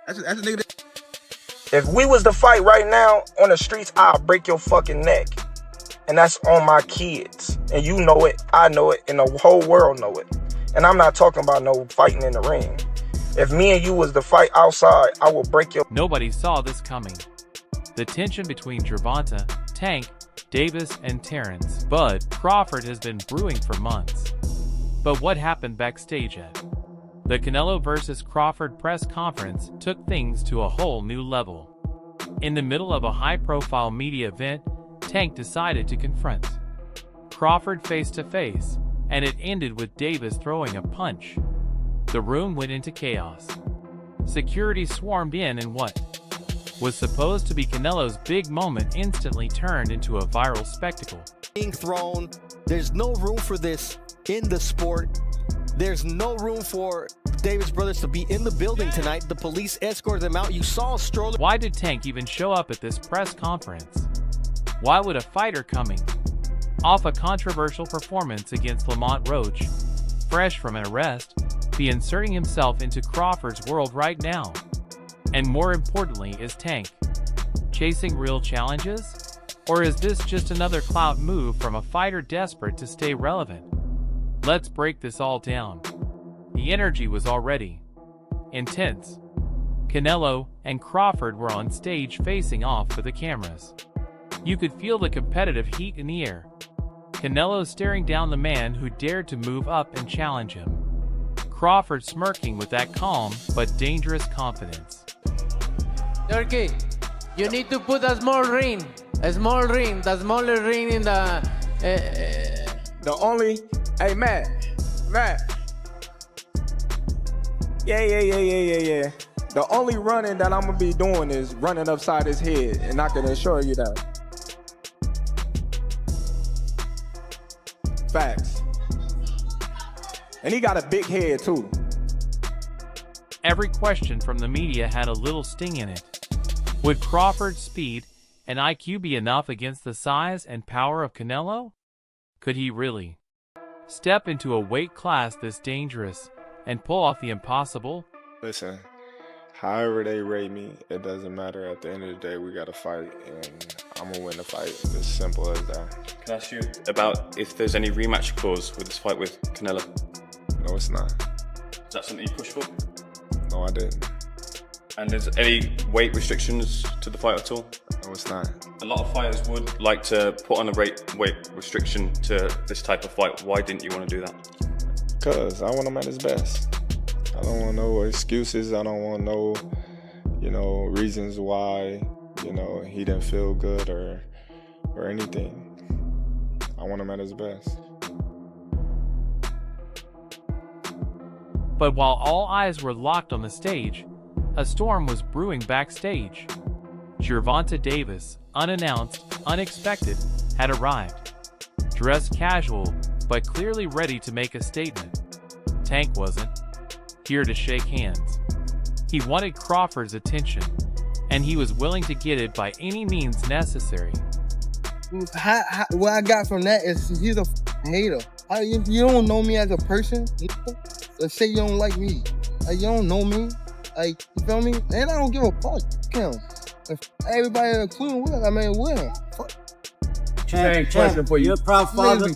That's a nigga. If we was to fight right now on the streets, I'll break your fucking neck. And that's on my kids. And you know it, I know it, and the whole world know it. And I'm not talking about no fighting in the ring. If me and you was to fight outside, I will break your... Nobody saw this coming. The tension between Gervonta, Tank, Davis, and Terence Crawford has been brewing for months. But what happened backstage at the Canelo vs. Crawford press conference took things to a whole new level. In the middle of a high-profile media event, Tank decided to confront Crawford face-to-face, and it ended with Davis throwing a punch. The room went into chaos. Security swarmed in, and what was supposed to be Canelo's big moment instantly turned into a viral spectacle. Being thrown, there's no room for this in the sport. There's no room for Davis brothers to be in the building tonight. The police escorted them out. You saw a stroller. Why did Tank even show up at this press conference? Why would a fighter coming off a controversial performance against Lamont Roach, fresh from an arrest, be inserting himself into Crawford's world right now? And more importantly, is Tank chasing real challenges? Or is this just another clout move from a fighter desperate to stay relevant? Let's break this all down. The energy was already intense. Canelo and Crawford were on stage facing off for the cameras. You could feel the competitive heat in the air. Canelo staring down the man who dared to move up and challenge him. Crawford smirking with that calm but dangerous confidence. Turkey, you need to put a small ring, the smaller ring in the... Hey, Matt. Yeah. The only running that I'm gonna be doing is running upside his head, and I can assure you that. Facts. And he got a big head too. Every question from the media had a little sting in it. Would Crawford's speed and IQ be enough against the size and power of Canelo? Could he really step into a weight class this dangerous and pull off the impossible? Listen, however they rate me, it doesn't matter. At the end of the day, we got to fight, and I'm going to win the fight. It's as simple as that. Can I ask you about if there's any rematch clause with this fight with Canelo? No, it's not. Is that something you push for? No, I didn't. And is any weight restrictions to the fight at all? No, it's not. A lot of fighters would like to put on a weight restriction to this type of fight. Why didn't you want to do that? Because I want him at his best. I don't want no excuses. I don't want no, reasons why, he didn't feel good or anything. I want him at his best. But while all eyes were locked on the stage, a storm was brewing backstage. Gervonta Davis, unannounced, unexpected, had arrived. Dressed casual, but clearly ready to make a statement. Tank wasn't here to shake hands. He wanted Crawford's attention, and he was willing to get it by any means necessary. What I got from that is he's a hater. If you don't know me as a person, let's say you don't like me. You don't know me. You feel me? And I don't give a fuck. Him. If everybody including Will, fuck. Question for you. You're a proud father.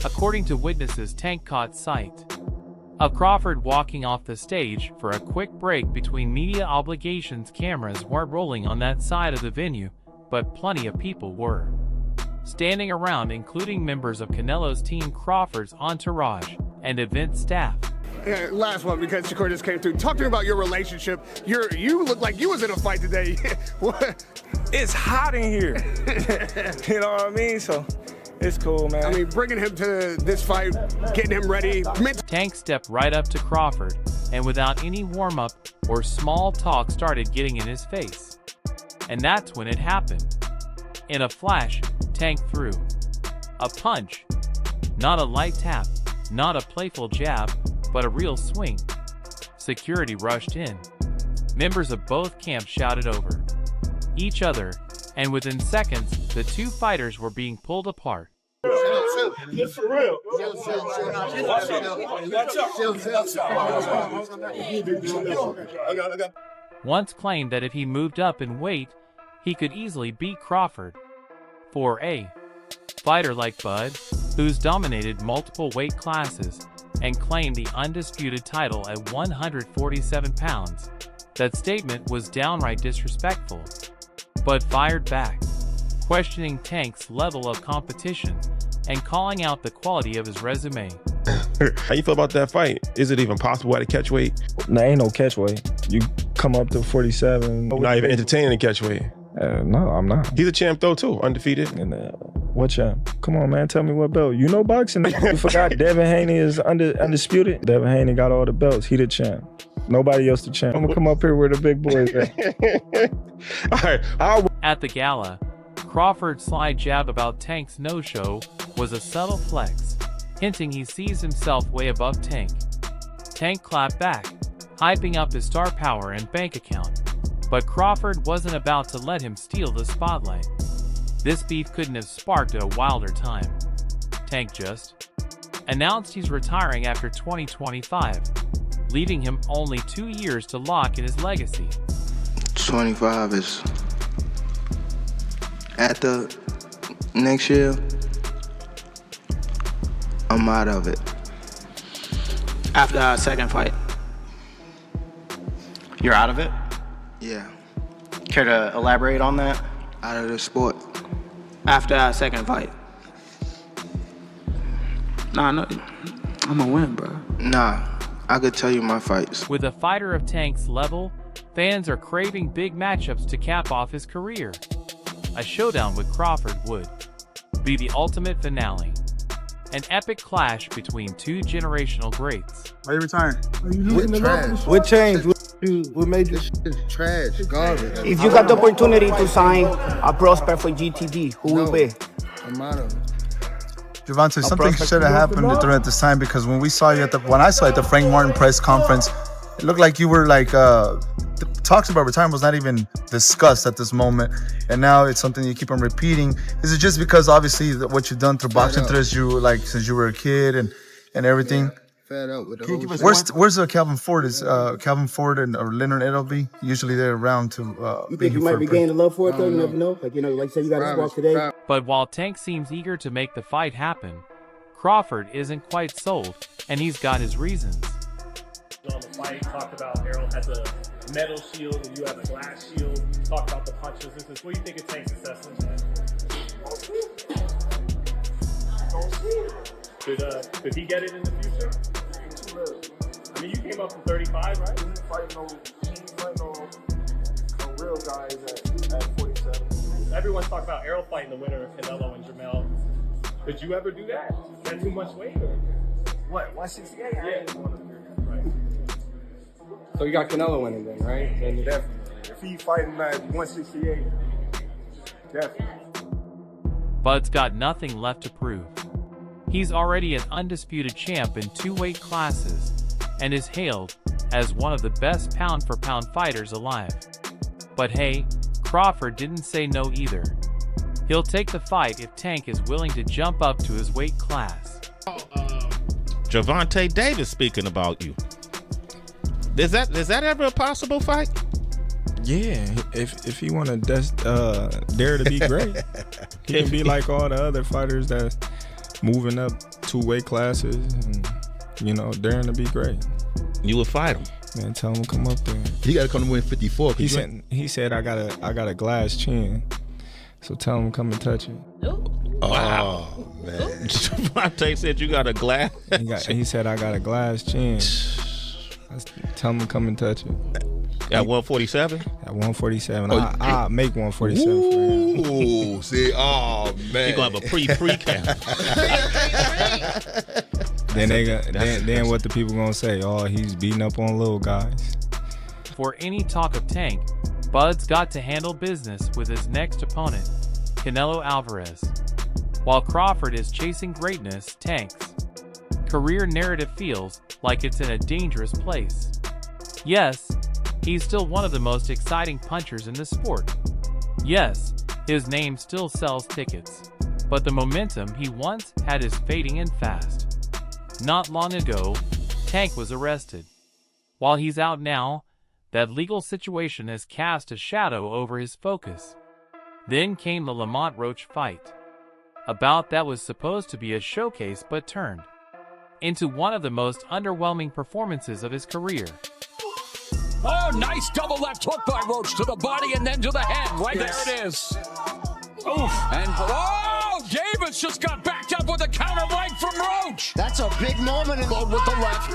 According to witnesses, Tank caught sight of Crawford walking off the stage for a quick break between media obligations. Cameras weren't rolling on that side of the venue, but plenty of people were standing around, including members of Canelo's team, Crawford's entourage, and event staff. Last one, because Shakur just came through. Talk to me about your relationship. You look like you was in a fight today. What? It's hot in here. You know what I mean? So it's cool, man. I mean, bringing him to this fight, getting him ready. Tank stepped right up to Crawford, and without any warm-up or small talk started getting in his face. And that's when it happened. In a flash, Tank threw a punch. Not a light tap, not a playful jab, but a real swing. Security rushed in. Members of both camps shouted over each other, and within seconds, the two fighters were being pulled apart. For real. Once claimed that if he moved up in weight, he could easily beat Crawford. For a fighter like Bud, who's dominated multiple weight classes and claimed the undisputed title at 147 pounds, that statement was downright disrespectful. Bud fired back, questioning Tank's level of competition and calling out the quality of his resume. How you feel about that fight? Is it even possible at a catch weight? Nah, ain't no catch weight. You come up to 47. You're not even entertaining the catch weight. No, I'm not. He's a champ though too, undefeated. And what champ? Come on, man, tell me what belt. You know boxing. You forgot Devin Haney is undisputed. Devin Haney got all the belts. He the champ. Nobody else the champ. I'm gonna come up here where the big boys at. All right. At the gala, Crawford's sly jab about Tank's no-show was a subtle flex, hinting he sees himself way above Tank. Tank clapped back, hyping up his star power and bank account, but Crawford wasn't about to let him steal the spotlight. This beef couldn't have sparked at a wilder time. Tank just announced he's retiring after 2025, leaving him only 2 years to lock in his legacy. 25 is after next year, I'm out of it. After our second fight, you're out of it? Yeah. Care to elaborate on that? Out of the sport. After our second fight. Nah, no, I'm gonna win, bro. Nah, I could tell you my fights. With a fighter of Tank's level, fans are craving big matchups to cap off his career. A showdown with Crawford would be the ultimate finale. An epic clash between two generational greats. Why are you retiring? With trash. What changed? What made this shit trash? Garbage. If you got the opportunity to sign a prospect for GTD, who will be? I'm out of it. Gervonta, something should have happened during this time, because when I saw you at the Frank Martin press conference, it looked like you were like talks about retirement was not even discussed at this moment, and now it's something you keep on repeating. Is it just because obviously what you've done through boxing since you were a kid and everything? Yeah. Fed up with the whole Where's Calvin Ford? Is Calvin Ford or Leonard Edelby usually they're around to? You think you might be gaining love for it though? You never know. Like you said, you got to squawk today. But while Tank seems eager to make the fight happen, Crawford isn't quite sold, and he's got his reasons. On the fight, talked about Errol has a metal shield and you have a glass shield. Talked about the punch resistance. What do you think of Tank's assessment? Could he get it in the future? I mean, you came up from 35, right? He ain't fighting no real guys at 47. Everyone's talking about Errol fighting the winner of Canelo and Jamel. Could you ever do that? Is that too much weight? Or? What, 168? Yeah. Right. So you got Canelo winning then, right? Then Definitely. If he fighting at 168, definitely. Bud's got nothing left to prove. He's already an undisputed champ in 2 weight classes and is hailed as one of the best pound-for-pound fighters alive. But hey, Crawford didn't say no either. He'll take the fight if Tank is willing to jump up to his weight class. Gervonta Davis speaking about you. Is that ever a possible fight? Yeah, if he want to dare to be great, he can be like all the other fighters that moving up 2 weight classes and daring to be great. You would fight him. Man, tell him to come up there. He got to come to win 54. He said I got a glass chin, so tell him to come and touch it. Wow, man. Gervonta said you got a glass. He said I got a glass chin. Tell him to come and touch it. At 147? At 147. I'll make 147 for him. Ooh, see, oh, man. You're going to have a pre-camp. Then what the people going to say? Oh, he's beating up on little guys. For any talk of Tank, Bud's got to handle business with his next opponent, Canelo Alvarez. While Crawford is chasing greatness, Tank's career narrative feels like it's in a dangerous place. Yes, he's still one of the most exciting punchers in the sport. Yes, his name still sells tickets. But but the momentum he once had is fading in fast. Not long ago, Tank was arrested. While he's out now, that legal situation has cast a shadow over his focus. Then came the Lamont Roach fight. A bout that was supposed to be a showcase but turned into one of the most underwhelming performances of his career. Oh, nice double left hook by Roach to the body and then to the head. Right there it is. Oof. And Davis just got backed up with a counter right from Roach. That's a big moment in With the left.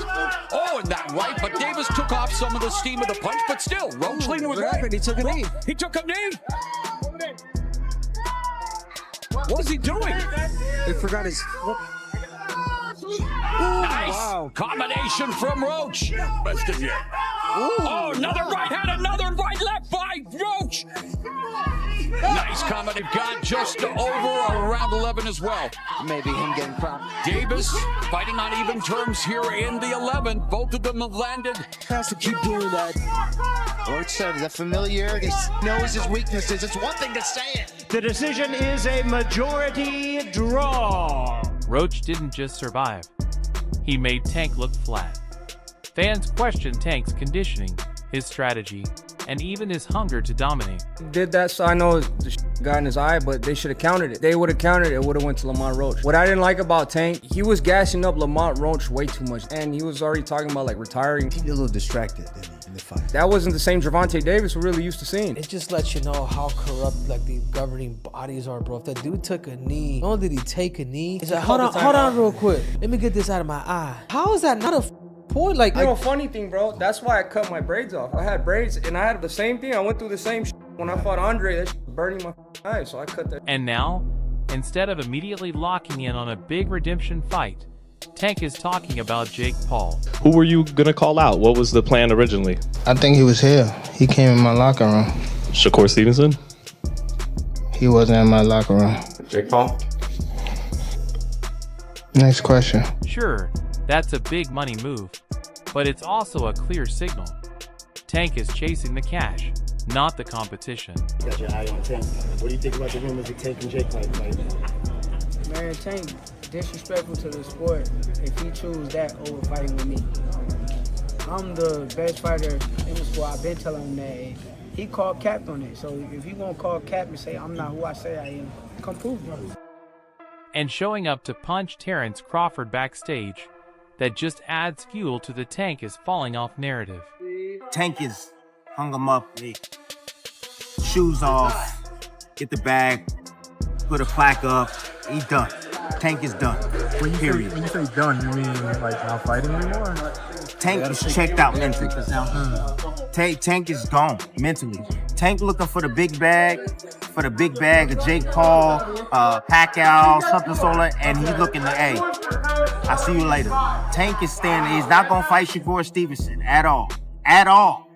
Oh, and that right, but Davis took off some of the steam of the punch, but still, Roach leading with right. He took a knee. He took a knee. What was he doing? He forgot his... Nice wow. combination from Roach. Best of you. Oh, another right hand, another right left by Roach. Nice combination. Got just over around 11 as well. Maybe him getting cropped. Davis fighting on even terms here in the 11. Both of them have landed. Has to keep doing that. Roach said that familiarity knows his weaknesses. It's one thing to say it. The decision is a majority draw. Roach didn't just survive. He made Tank look flat. Fans questioned Tank's conditioning, his strategy, and even his hunger to dominate. Did that, so I know the got in his eye, but they should have countered it. They would have countered it, it would have went to Lamont Roach. What I didn't like about Tank, he was gassing up Lamont Roach way too much, and he was already talking about like retiring. He a little distracted in the fight. That wasn't the same Gervonta Davis we're really used to seeing. It just lets you know how corrupt like the governing bodies are, bro. If that dude took a knee, not only did he take a knee, he said, hold on real quick. Let me get this out of my eye. How is that not a point? Like, you know, funny thing, bro, that's why I cut my braids off. I had braids and I had the same thing. I went through the same shit when I fought Andre. That shit burning my eyes, so I cut that. And now, instead of immediately locking in on a big redemption fight, Tank is talking about Jake Paul. Who were you gonna call out? What was the plan originally? I think he was here. He came in my locker room. Shakur Stevenson? He wasn't in my locker room. Jake Paul? Next question. Sure, that's a big money move, but it's also a clear signal. Tank is chasing the cash, not the competition. You got your eye on Tank. What do you think about the rumors of Tank and Jake might fight? Man, Tank disrespectful to the sport if he choose that over fighting with me. I'm the best fighter in the sport. I've been telling him that. He called cap on it. So if he won't call cap and say I'm not who I say I am, come prove it. And showing up to punch Terence Crawford backstage, that just adds fuel to the Tank is falling off narrative. Tank is hung him up, shoes off, get the bag, put a plaque up, he done. Tank is done. When you say done, you mean like not fighting anymore? Tank is checked out mentally. Tank is gone mentally. Tank looking for the big bag, of Jake Paul, Pacquiao, something sort of, and he's looking to, hey, I'll see you later. Tank is standing. He's not gonna fight Shakur Stevenson at all. At all.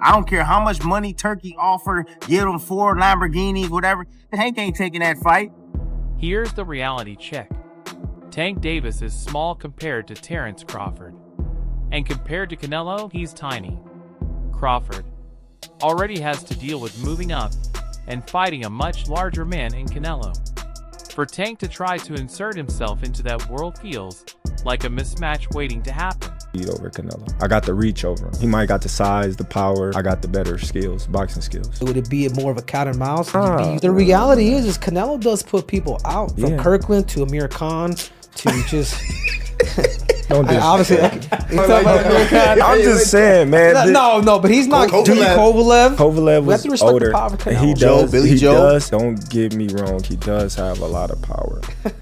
I don't care how much money Turkey offered, give him 4 Lamborghinis, whatever. Tank ain't taking that fight. Here's the reality check. Tank Davis is small compared to Terence Crawford. And compared to Canelo, he's tiny. Crawford already has to deal with moving up and fighting a much larger man in Canelo. For Tank to try to insert himself into that world feels like a mismatch waiting to happen. Over Canelo. I got the reach over him. He might got the size, the power. I got the better skills, boxing skills. Would it be more of a cat and mouse? The reality is Canelo does put people out. From Kirkland to Amir Khan to just... Don't do obviously, I'm just saying, man. No, but he's not. Kovalev was older. He does. Don't get me wrong. He does have a lot of power,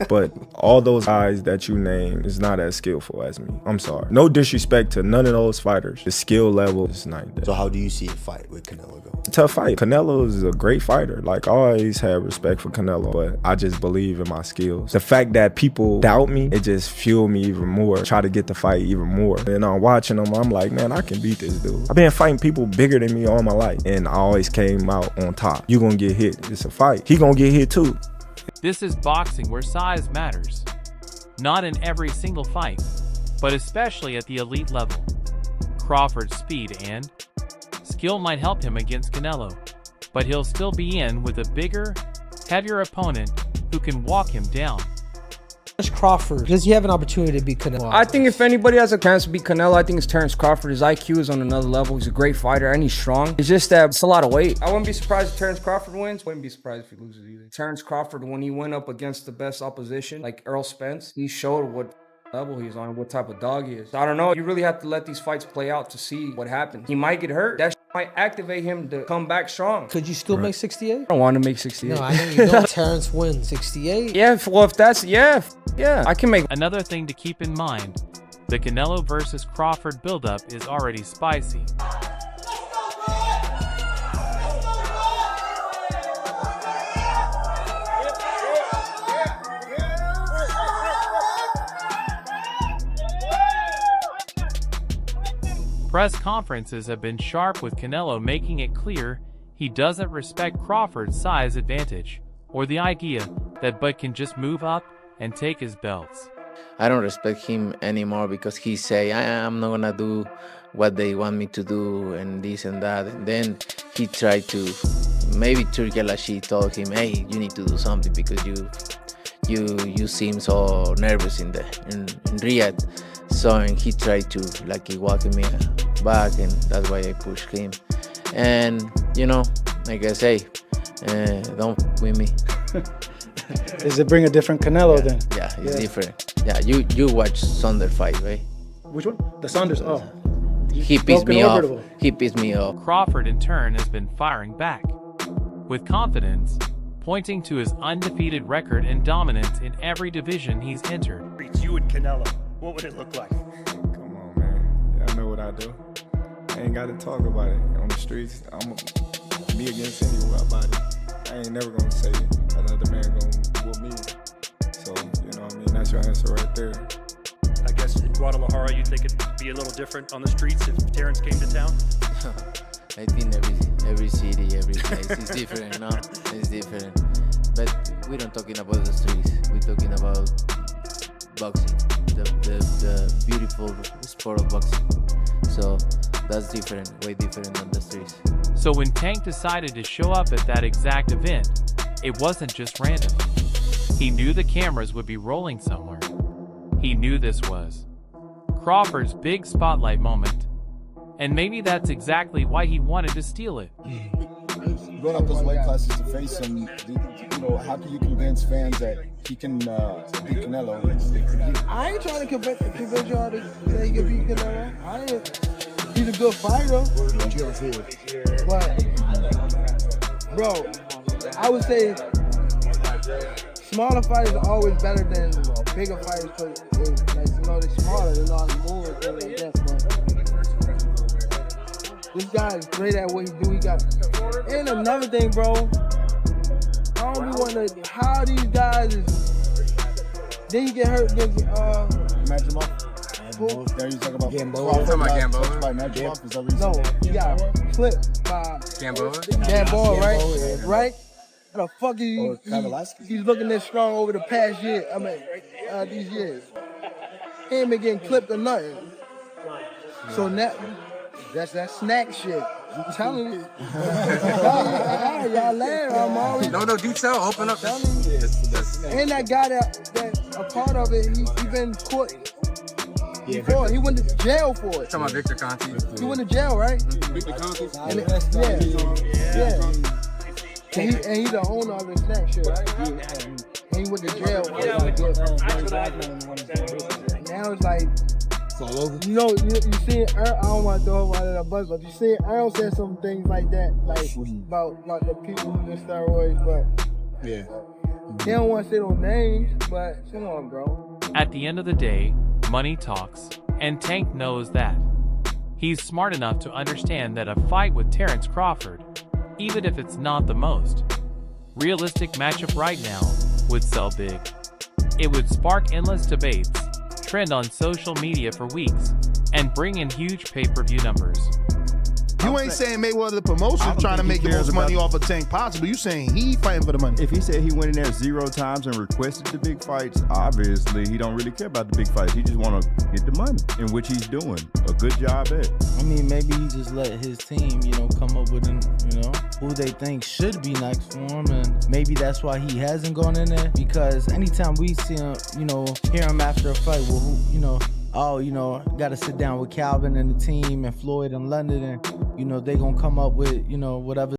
but all those guys that you name is not as skillful as me. I'm sorry. No disrespect to none of those fighters. The skill level is not there. So how do you see a fight with Canelo go? Tough fight. Canelo is a great fighter. Like, I always had respect for Canelo, but I just believe in my skills. The fact that people doubt me, it just fueled me even more. Try to get the fight even more. And I'm watching them, I'm like, man, I can beat this dude. I've been fighting people bigger than me all my life, and I always came out on top. You gonna get hit. It's a fight. He gonna get hit too. This is boxing where size matters. Not in every single fight, but especially at the elite level. Crawford's speed and skill might help him against Canelo, but he'll still be in with a bigger, heavier opponent who can walk him down. Terence Crawford, does he have an opportunity to beat Canelo? I think if anybody has a chance to beat Canelo, I think it's Terence Crawford. His IQ is on another level. He's a great fighter and he's strong. It's just that it's a lot of weight. I wouldn't be surprised if Terence Crawford wins. Wouldn't be surprised if he loses either. Terence Crawford, when he went up against the best opposition, like Errol Spence, he showed what level he's on, what type of dog he is. So I don't know. You really have to let these fights play out to see what happens. He might get hurt. That might activate him to come back strong. Could you still make 68? I don't want to make 68. No, I know you don't. Terence wins 68. Yeah, well, if that's, yeah, I can make. Another thing to keep in mind, the Canelo versus Crawford buildup is already spicy. Press conferences have been sharp with Canelo making it clear he doesn't respect Crawford's size advantage, or the idea that Bud can just move up and take his belts. I don't respect him anymore because he say, I'm not gonna do what they want me to do and this and that. And then he tried to, maybe Turki Al-Ashi told him, hey, you need to do something because you seem so nervous in Riyadh. So and he tried to like he walked me back, and that's why I pushed him. And you know, like I say, don't with me. Does it bring a different Canelo then? Yeah, it's different. Yeah, you watch Saunders fight, right? Which one? The Saunders. Oh, he pissed me off. He pissed me off. Crawford in turn has been firing back with confidence, pointing to his undefeated record and dominance in every division he's entered. You and Canelo, what would it look like? Come on, man. Y'all know what I do. I ain't got to talk about it. On the streets, I'm me against anybody. I ain't never going to say another man going to whoop me. So, you know what I mean? That's your answer right there. I guess in Guadalajara, you think it'd be a little different on the streets if Terence came to town? I think every city, every place is different, no? It's different. But we don't talking about the streets. We're talking about boxing, the beautiful sport of boxing. So that's different, way different than the streets. So when Tank decided to show up at that exact event, it wasn't just random. He knew the cameras would be rolling somewhere. He knew this was Crawford's big spotlight moment. And maybe that's exactly why he wanted to steal it. Going up those weight classes to face him, you know, how can you convince fans that he can beat Canelo? I ain't trying to convince y'all that he can beat Canelo. He's a good fighter. But, bro, I would say smaller fighters are always better than bigger fighters because, like, you know, they're smaller, they know how to move and things like that. But this guy is great at what he do. He got, and another thing, bro, I don't be wanting to, how these guys is, then you get hurt against, Imagine him off. There you talk about Gamboa. No, he got flipped by Gamboa, right? Right? How the fuck is he's looking this strong over the past year? I mean, these years. He ain't been getting clipped or nothing. So now, that's that snack shit. I'm telling you. Y'all laugh. I'm always. No, detail. Open up. And that guy that a part of it, he been caught. Before. He went to jail for it. Talking about Victor Conti. He went to jail, right? Victor Conti. Yeah. And he's the owner of the snack shit, right? And he went to jail. Now it's like, you know, you see I don't want to throw him under the bus, but you see Earl said some things like that, like about the people who do steroids, but yeah. They don't want to say no names, but come on, bro. At the end of the day, money talks, and Tank knows that. He's smart enough to understand that a fight with Terence Crawford, even if it's not the most realistic matchup right now, would sell big. It would spark endless debates, trend on social media for weeks, and bring in huge pay-per-view numbers. You ain't saying Mayweather the promotion trying to make the most money off of Tank possible. You saying he fighting for the money. If he said he went in there 0 times and requested the big fights, obviously he don't really care about the big fights. He just want to get the money, in which he's doing a good job at. I mean, maybe he just let his team, come up with who they think should be next for him, and maybe that's why he hasn't gone in there. Because anytime we see him, hear him after a fight, well, got to sit down with Calvin and the team and Floyd in London, and they gonna come up with whatever